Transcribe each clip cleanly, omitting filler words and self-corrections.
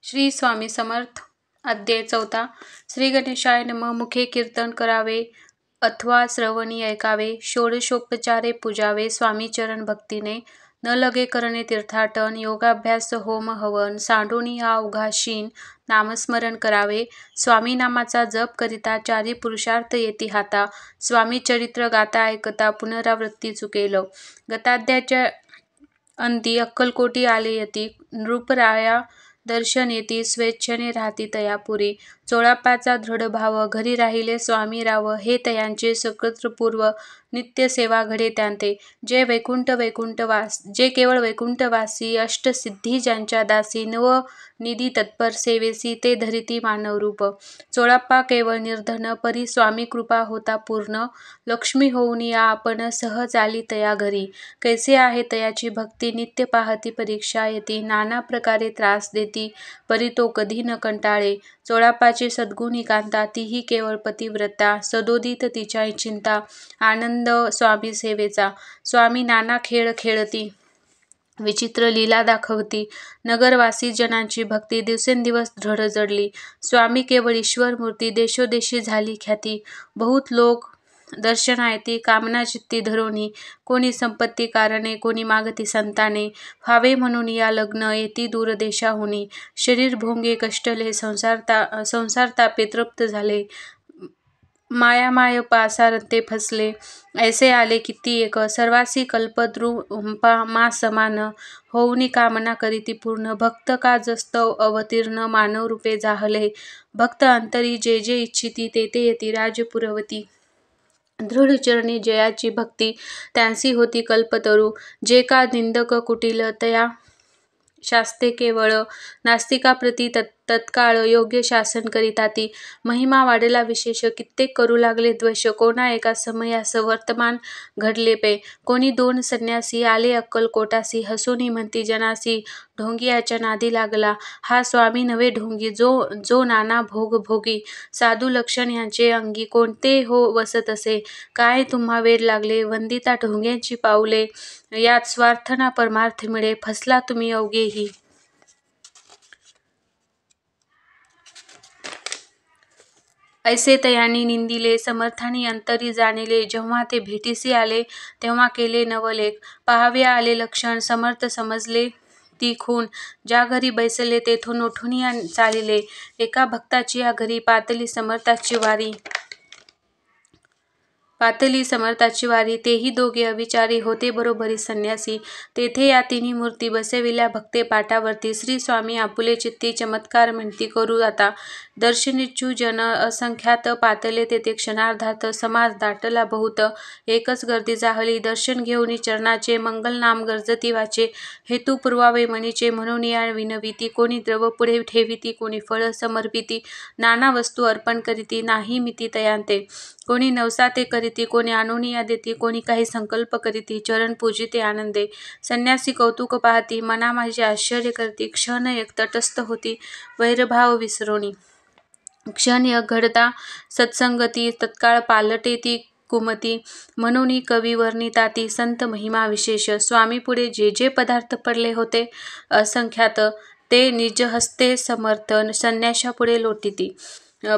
श्री स्वामी समर्थ. अध्याय 4. श्री गणेशाय नमः. मुखे कीर्तन करावे अथवा श्रवणी ऐकावे. षोडशोपचारे पूजावे स्वामी चरण भक्तीने. न लगे करणे तीर्थाटन. योगाभ्यास होम हवन. सांडोनी हा उघाशीन नामस्मरण करावे. स्वामी नामाचा जप करिता चारी पुरुषार्थ येती हाता. स्वामी चरित्र गाता ऐकता पुनरावृत्ती चुकेल. गताध्याच्या अंती अक्कलकोटी आले यती. नृपराया दर्शन येती. स्वेच्छेने राहती तयापुरी. चोळाप्पाचा दृढ भाव. घरी राहिले स्वामी राव. हे तयांचे सकर्तृपूर्व. नित्य सेवा घडे त्यांते. जे केवळ वैकुंठवासी. अष्टसिद्धी ज्यांच्या दासी. नवनिधी तत्पर सेवेसी. ते धरिती मानवरूप. चोळाप्पा केवळ निर्धन. परी स्वामी कृपा होता पूर्ण. लक्ष्मी होऊन या आपण सहज आली तया घरी. कैसे आहे तयाची भक्ती. नित्य पाहती परीक्षा येती. नाना प्रकारे त्रास देती. परी तो कधी न कंटाळे. चोळाप्पाची सद्गुणी कांता. तीही केवळ पतिव्रता. सदोदित तिच्या चिंता. आनंद स्वामी सेवेचा. स्वामी नाना खेळ खेळती. विचित्र लीला दाखवती. नगरवासी जनांची भक्ती दिवसेंदिवस दृढ जडली. स्वामी केवळ ईश्वर मूर्ती. देशोदेशी झाली ख्याती. बहुत लोक दर्शना येती कामना चित्ती धरोनी. कोणी संपत्ती कारणे. कोणी मागती संताने. व्हावे म्हणून या लग्न. येती दूर देशाहुनी. शरीर भोंगे कष्टले. संसारतापे तृप्त झाले. मायामाय पासारते फसले. ऐसे आले किती एक. सर्वासी कल्पद्रुमा समान. होऊनी कामना करीती पूर्ण. भक्त का जस्तव अवतीर्ण. मानवरूपे जाहले. भक्त अंतरी जे जे इच्छिती. ते येती राजपुरवती. दृढ चरणी जयाची भक्ती. त्यांसी होती कल्पतरू. जे का निंदक कुटिल. तया शास्ते केवळ. नास्तिकाप्रती तत्काळ योग्य शासन करिताती. महिमा वाढला विशेष. कित्येक करू लागले द्वेष. कोणा एका समयास वर्तमान घडले पे. कोणी दोन संन्यासी आले अक्कलकोटासी. हसूनी म्हणती जनासी. ढोंगी याच्या नादी लागला. हा स्वामी नव्हे ढोंगी. जो नाना भोग भोगी. साधू लक्षण ह्यांचे अंगी. कोणते हो वसत असे. काय तुम्हा वेड लागले. वंदिता ढोंग्यांची पाऊले. यात स्वार्थ ना परमार्थ मिळे. फसला तुम्ही अवघेही. ऐसे तयांनी निंदिले. समर्थांनी अंतरी जाणिले. जेव्हा ते भेटीसी आले तेव्हा केले नवलेख. पाहावया आले लक्षण. समर्थ समजले ती खूण. ज्या घरी बैसले तेथून उठून या चालिले. एका भक्ताची या घरी पातली समर्थाची वारी. तेही दोघे अविचारी. होते बरोबरी संन्यासी. तेथे या तिन्ही मूर्ती. बसविल्या भक्ते पाटावरती. श्री स्वामी आपुले चित्ती. चमत्कार म्हणती करू आता. दर्शनेच्छू जन असंख्यात. पातले तेथे क्षणार्धात. समाज दाटला बहुत. एकच गर्दी जाहली. दर्शन घेऊनी चरणाचे. मंगलनाम गर्जती वाचे. हेतू पुरवावे मनीचे. म्हणून या विनविती. कोणी द्रव पुढे ठेविती. कोणी फळ समर्पिती. नाना वस्तू अर्पण करीती. नाही मिती तयांते. कोणी नवसाते करीती. कोणी आणूनिया देती. कोणी काही संकल्प करीती. चरण पूजिते आनंदे. संन्यासी कौतुक पाहती. मना माझे आश्चर्य करती. क्षण एक तटस्थ होती. वैरभाव विसरोनी. क्षण एक घडता सत्संगती. तत्काळ पालटेती कुमती. म्हणून कवी वर्णिताती संत महिमा विशेष. स्वामीपुढे जे पदार्थ पडले होते असंख्यात. ते निजहस्ते समर्थ संन्याशापुढे लोटीती.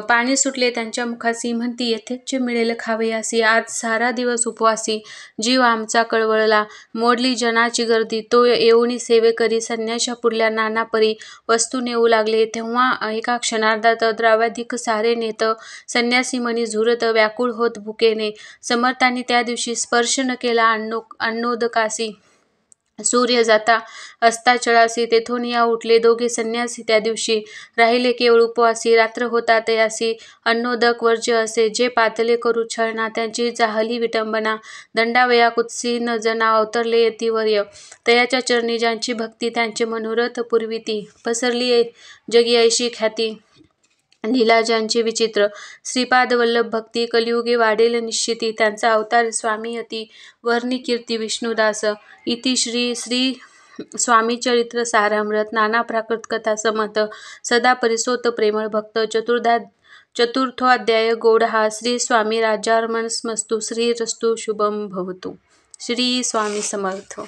पाणी सुटले त्यांच्या मुखासी. म्हणती यथेच्छ मिळेल खावयासी. आज सारा दिवस उपवासी. जीव आमचा कळवळला. मोडली जनाची गर्दी. तो येऊनी सेवेकरी. संन्याशापुढल्या नाना परी वस्तू नेऊ लागले. तेव्हा एका क्षणार्धात द्रव्याधिक सारे नेत. संन्यासी मनी झुरत. व्याकुळ होत भुकेने. समर्थांनी त्या दिवशी स्पर्श न केला अन्नोदकासी. सूर्य जाता अस्ताचळासी. तेथून या उठले दोघे संन्यासी त्या दिवशी. राहिले केवळ उपवासी. रात्र होता तयासी. अन्नोदक वर्ज्य असे. जे पातले करू छळना. त्यांची जाहली विटंबना. दंडावया कुत्सी न जना. अवतरले यतिवर्य. तयाच्या चरणी ज्यांची भक्ती. त्यांचे मनोरथ पुरविती. पसरली जगी ऐशी ख्याती. लीला ज्यांची विचित्र. श्रीपादवल्लभ भक्ती. कलियुगे वाढेल निश्चिती. त्यांचा अवतार स्वामी अति. वर्णी कीर्ती विष्णुदास. इति श्री स्वामीचरित्र सारामृत. नाना प्राकृत कथा समर्थ. सदा परिसोत प्रेमळ भक्त. चतुर्थोऽध्याय गौडहा. श्री स्वामी राज्यार्पणमस्तु. श्रीरस्तु शुभं भवतु. श्री स्वामी समर्थ.